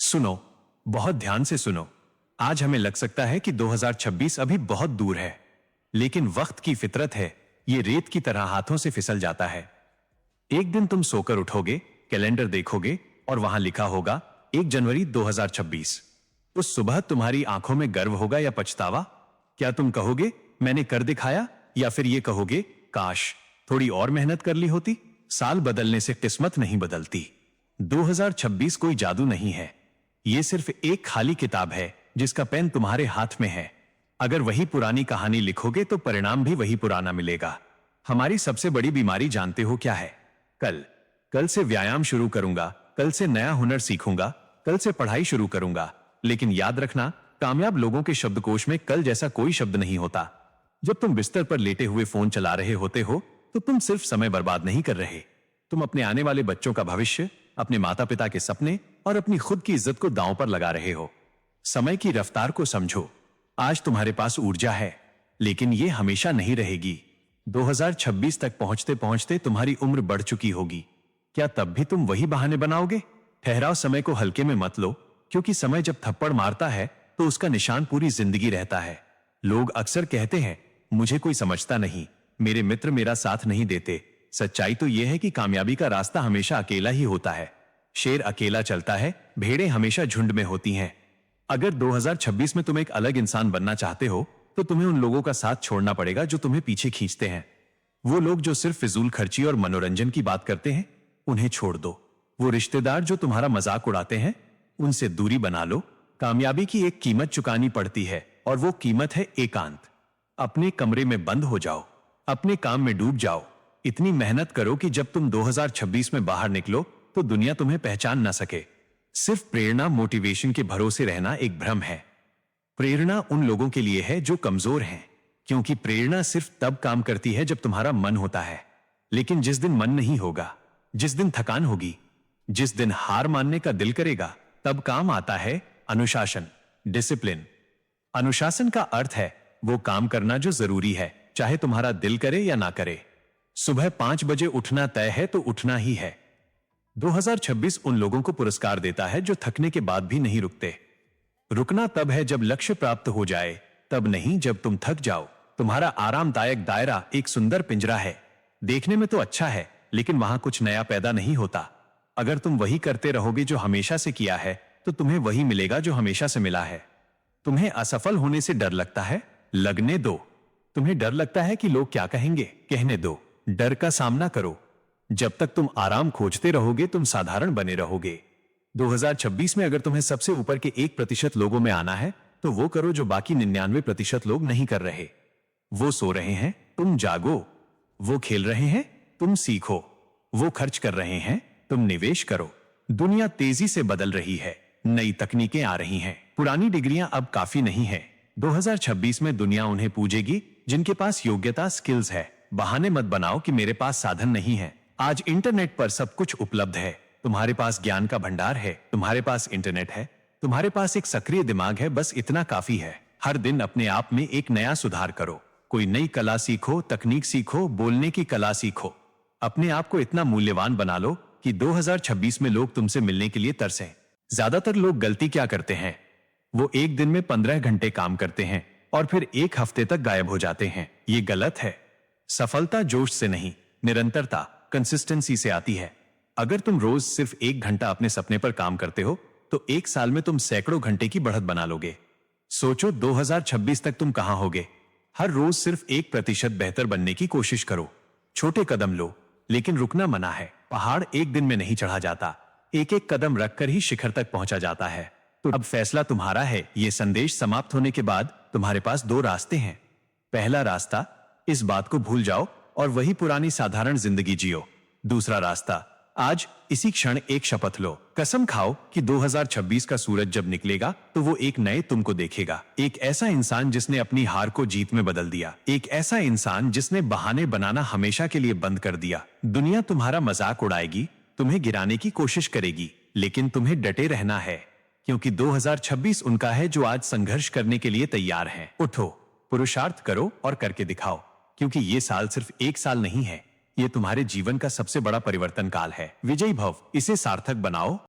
सुनो, बहुत ध्यान से सुनो। आज हमें लग सकता है कि 2026 अभी बहुत दूर है, लेकिन वक्त की फितरत है, ये रेत की तरह हाथों से फिसल जाता है। एक दिन तुम सोकर उठोगे, कैलेंडर देखोगे और वहां लिखा होगा 1 जनवरी 2026। उस सुबह तुम्हारी आंखों में गर्व होगा या पछतावा? क्या तुम कहोगे मैंने कर दिखाया, या फिर ये कहोगे काश थोड़ी और मेहनत कर ली होती? साल बदलने से किस्मत नहीं बदलती। 2026 कोई जादू नहीं है, ये सिर्फ एक खाली किताब है जिसका पेन तुम्हारे हाथ में है। अगर वही पुरानी कहानी लिखोगे तो परिणाम भी वही पुराना मिलेगा। हमारी सबसे बड़ी बीमारी जानते हो क्या है? कल से व्यायाम शुरू करूंगा, कल से नया हुनर सीखूंगा, कल से पढ़ाई शुरू करूंगा। लेकिन याद रखना, कामयाब लोगों के शब्दकोश में कल जैसा कोई शब्द नहीं होता। जब तुम बिस्तर पर लेटे हुए फोन चला रहे होते हो तो तुम सिर्फ समय बर्बाद नहीं कर रहे, तुम अपने आने वाले बच्चों का भविष्य, अपने माता पिता के सपने और अपनी खुद की इज्जत को दांव पर लगा रहे हो। समय की रफ्तार को समझो। आज तुम्हारे पास ऊर्जा है, लेकिन ये हमेशा नहीं रहेगी। 2026 तक पहुंचते पहुंचते तुम्हारी उम्र बढ़ चुकी होगी। क्या तब भी तुम वही बहाने बनाओगे? ठहराव, समय को हल्के में मत लो, क्योंकि समय जब थप्पड़ मारता है तो उसका निशान पूरी जिंदगी रहता है। लोग अक्सर कहते हैं मुझे कोई समझता नहीं, मेरे मित्र मेरा साथ नहीं देते। सच्चाई तो यह है कि कामयाबी का रास्ता हमेशा अकेला ही होता है। शेर अकेला चलता है, भेड़ें हमेशा झुंड में होती हैं। अगर 2026 में तुम एक अलग इंसान बनना चाहते हो तो तुम्हें उन लोगों का साथ छोड़ना पड़ेगा जो तुम्हें पीछे खींचते हैं। वो लोग जो सिर्फ फिजूल खर्ची और मनोरंजन की बात करते हैं, उन्हें छोड़ दो। वो रिश्तेदार जो तुम्हारा मजाक उड़ाते हैं, उनसे दूरी बना लो। कामयाबी की एक कीमत चुकानी पड़ती है, और वो कीमत है एकांत। अपने कमरे में बंद हो जाओ, अपने काम में डूब जाओ। इतनी मेहनत करो कि जब तुम 2026 में बाहर निकलो तो दुनिया तुम्हें पहचान ना सके। सिर्फ प्रेरणा, मोटिवेशन के भरोसे रहना एक भ्रम है। प्रेरणा उन लोगों के लिए है जो कमजोर हैं, क्योंकि प्रेरणा सिर्फ तब काम करती है जब तुम्हारा मन होता है। लेकिन जिस दिन मन नहीं होगा, जिस दिन थकान होगी, जिस दिन हार मानने का दिल करेगा, तब काम आता है अनुशासन, डिसिप्लिन। अनुशासन का अर्थ है वो काम करना जो जरूरी है, चाहे तुम्हारा दिल करे या ना करे। सुबह 5 बजे उठना तय है तो उठना ही है। 2026 उन लोगों को पुरस्कार देता है जो थकने के बाद भी नहीं रुकते। रुकना तब है जब लक्ष्य प्राप्त हो जाए, तब नहीं जब तुम थक जाओ। तुम्हारा आरामदायक दायरा एक सुंदर पिंजरा है। देखने में तो अच्छा है, लेकिन वहां कुछ नया पैदा नहीं होता। अगर तुम वही करते रहोगे जो हमेशा से किया है, तो तुम्हें वही मिलेगा जो हमेशा से मिला है। तुम्हें असफल होने से डर लगता है? लगने दो। तुम्हें डर लगता है कि लोग क्या कहेंगे? कहने दो। डर का सामना करो। जब तक तुम आराम खोजते रहोगे, तुम साधारण बने रहोगे। 2026 में अगर तुम्हें सबसे ऊपर के 1% लोगों में आना है, तो वो करो जो बाकी 99% लोग नहीं कर रहे। वो सो रहे हैं, तुम जागो। वो खेल रहे हैं, तुम सीखो। वो खर्च कर रहे हैं, तुम निवेश करो। दुनिया तेजी से बदल रही है, नई तकनीकें आ रही हैं, पुरानी डिग्रियां अब काफी नहीं है। 2026 में दुनिया उन्हें पूजेगी जिनके पास योग्यता, स्किल्स है। बहाने मत बनाओ कि मेरे पास साधन नहीं है। आज इंटरनेट पर सब कुछ उपलब्ध है। तुम्हारे पास ज्ञान का भंडार है, तुम्हारे पास इंटरनेट है, तुम्हारे पास एक सक्रिय दिमाग है, बस इतना काफी है। हर दिन अपने आप में एक नया सुधार करो। कोई नई कला सीखो, तकनीक सीखो, बोलने की कला सीखो। अपने आप को इतना मूल्यवान बना लो कि 2026 में लोग तुमसे मिलने के लिए तरसें। ज्यादातर लोग गलती क्या करते हैं? वो एक दिन में 15 घंटे काम करते हैं और फिर एक हफ्ते तक गायब हो जाते हैं। ये गलत है। सफलता जोश से नहीं, निरंतरता, कंसिस्टेंसी से आती है। अगर तुम रोज सिर्फ 1 घंटा अपने सपने पर काम करते हो, तो 1 साल में तुम सैकड़ों घंटे की बढ़त बना लोगे। सोचो 2026 तक तुम कहां होगे। हर रोज सिर्फ 1% बेहतर बनने की कोशिश करो। छोटे कदम लो, लेकिन रुकना मना है। पहाड़ एक दिन में नहीं चढ़ा जाता, एक एक कदम रखकर ही शिखर तक पहुंचा जाता है। तो अब फैसला तुम्हारा है। ये संदेश समाप्त होने के बाद तुम्हारे पास 2 रास्ते हैं। पहला रास्ता, इस बात को भूल जाओ और वही पुरानी साधारण जिंदगी जियो। दूसरा रास्ता, आज इसी क्षण एक शपथ लो, कसम खाओ कि 2026 का सूरज जब निकलेगा तो वो एक नए तुमको देखेगा। एक ऐसा इंसान जिसने अपनी हार को जीत में बदल दिया। एक ऐसा इंसान जिसने बहाने बनाना हमेशा के लिए बंद कर दिया। दुनिया तुम्हारा मजाक उड़ाएगी, तुम्हें गिराने की कोशिश करेगी, लेकिन तुम्हें डटे रहना है, क्योंकि 2026 उनका है जो आज संघर्ष करने के लिए तैयार है। उठो, पुरुषार्थ करो और करके दिखाओ, क्योंकि ये साल सिर्फ 1 साल नहीं है, ये तुम्हारे जीवन का सबसे बड़ा परिवर्तन काल है। विजयी भव, इसे सार्थक बनाओ।